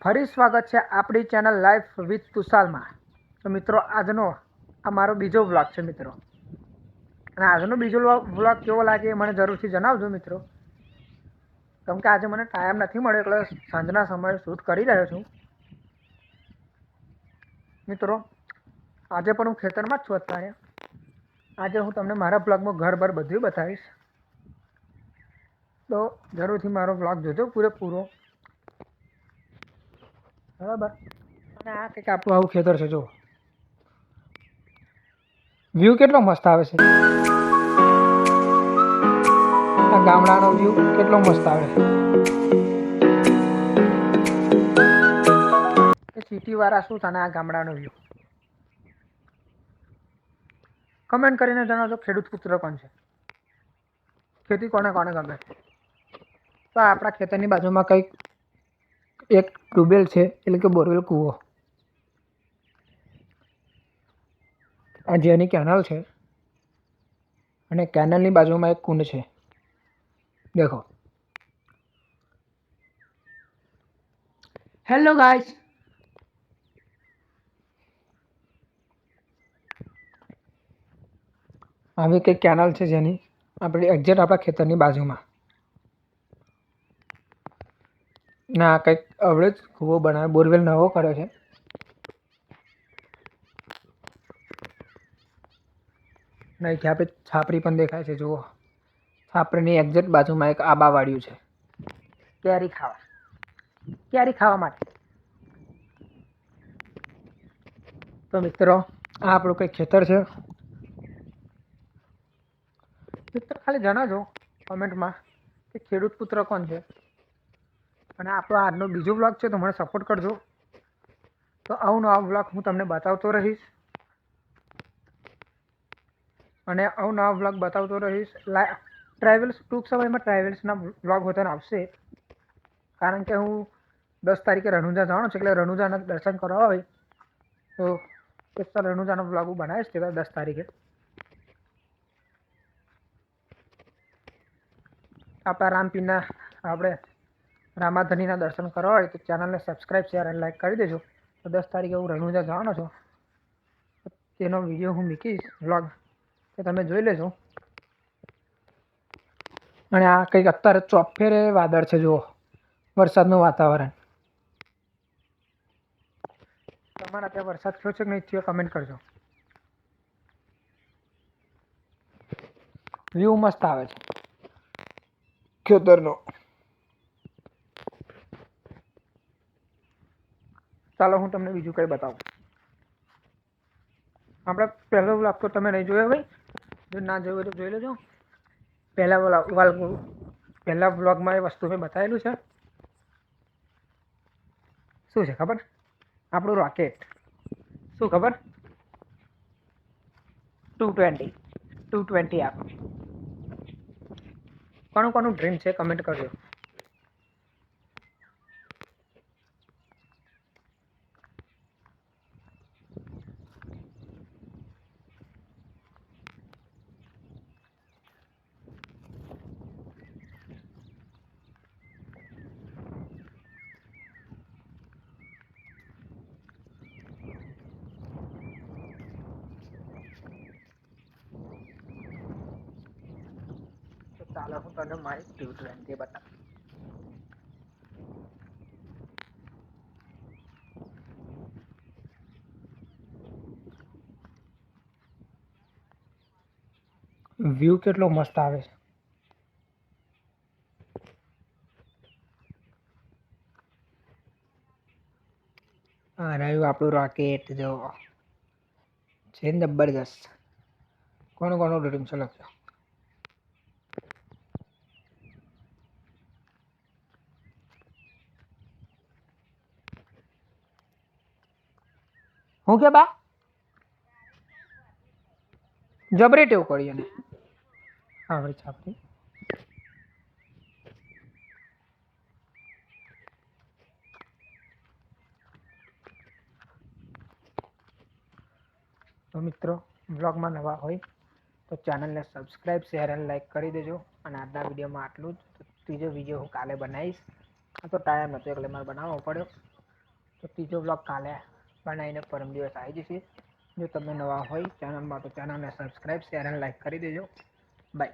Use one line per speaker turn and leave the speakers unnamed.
ફરી સ્વાગત છે આપણી ચેનલ લાઈફ વિથ તુષારમાં। તો મિત્રો આજનો આ મારો બીજો વ્લોગ છે મિત્રો, અને આજનો બીજો વ્લોગ કેવો લાગે એ મને જરૂરથી જણાવજો મિત્રો, કેમ કે આજે મને ટાઈમ નથી મળ્યો એટલે સાંજના સમયે શૂટ કરી રહ્યો છું મિત્રો। આજે પણ હું ખેતરમાં જ છું અત્યારે। આજે હું તમને મારા બ્લોગમાં ઘર બર બધું બતાવીશ, તો જરૂરથી મારો બ્લોગ જોજો પૂરેપૂરો, બરાબર। અને આ કંઈક આપણું આવું ખેતર છે, જો વ્યૂ કેટલો મસ્ત આવે છે, આ ગામડાનો વ્યૂ કેટલો મસ્ત આવે છે। સિટી વાળા શું તને આ ગામડાનો વ્યૂ કમેન્ટ કરીને જણાવજો, ખેડૂત પુત્ર કોણ છે, ખેતી કોને કોને ગમે। તો આપણા ખેતરની બાજુમાં કંઈક એક ટ્યુબવેલ છે, એટલે કે બોરવેલ કૂવો, આ જેની કેનલ છે, અને કેનલની બાજુમાં એક કુંડ છે, દેખો। હેલો ગાઈસ, આવી કંઈક કેનલ છે જેની આપણી એક્ઝેક્ટ આપણા ખેતરની બાજુમાં, ના કંઈક અવળે જ કૂવો બનાવે, બોરવેલ નવો કર્યો છે। નહીં ત્યાં આપણે છાપરી પણ દેખાય છે, જુઓ છાપરીની એક્ઝેક્ટ બાજુમાં એક આબા વાળ્યું છે, કેરી ખાવા માટે। તો મિત્રો આ આપણું કંઈક ખેતર છે મિત્રો, ખાલી જણાવજો કમેન્ટમાં કે ખેડૂત પુત્ર કોણ છે, અને આપણો આજનો બીજો બ્લોગ છે, તો મને સપોર્ટ કરજો। તો આવું નવા બ્લોગ હું તમને બતાવતો રહીશ, અને આવું નવા બ્લોગ બતાવતો રહીશ। ટ્રાવેલ્સ ટૂંક સમયમાં ટ્રાવેલ્સના બ્લોગ વધારે આવશે, કારણ કે હું 10 તારીખે રણુજા જવાનો છું, એટલે રણુજાના દર્શન કરવા હોય તો રણુજાનો બ્લોગ હું બનાવીશ તે 10 તારીખે। આપણા રામપીરના આપણે રામાધણીના દર્શન કરવા હોય તો ચેનલને સબસ્ક્રાઈબ, શેર અને લાઈક કરી દેજો। તો 10 તારીખે હું રણુજા જવાનો છું, તેનો વિડીયો હું મૂકીશ વ્લોગ, તો તમે જોઈ લેજો। અને આ કંઈક અત્યારે ચોફેરે વાદળ છે, જુઓ વરસાદનું વાતાવરણ। તમારા ત્યાં વરસાદ થયો છે કે નહીં થયો કમેન્ટ કરજો। વ્યૂ મસ્ત આવે છે ખેતરનો। ચાલો હું તમને બીજું કંઈ બતાવું। આપણે પહેલો વ્લોગ તો તમે નહીં જોયો ભાઈ, જો ના જોયું તો જોઈ લેજો। પહેલા વ્લોગમાં એ વસ્તુ મેં બતાવેલું છે, શું છે ખબર? આપણું રોકેટ, શું ખબર? 220 આપણું કોનું ડ્રીમ છે કમેન્ટ કરજો। તો ચાલો હું તને મારી 220 બતાવું। વ્યૂ કેટલો મસ્ત આવે છે, આ રહ્યું આપણું રોકેટ, જો છે જબરદસ્ત। કોનું ડ્રીમ છે લખજો। હું કે બા જબરી ટેવ કરી એને આવડે છાપરી। તો મિત્રો બ્લોગમાં નવા હોય તો ચેનલને સબસ્ક્રાઈબ, શેર અને લાઈક કરી દેજો। અને આજના વિડીયોમાં આટલું જ। ત્રીજો વિડીયો હું કાલે બનાવીશ, આ તો ટાઈમ હતો એટલે મારે બનાવવો પડ્યો। તો ત્રીજો વ્લોગ કાલે બનાવીને પરમ દિવસ આવી જશે. જો તમે નવા હોય ચેનલમાં તો ચેનલને સબસ્ક્રાઈબ, શેર અને લાઈક કરી દેજો. બાય.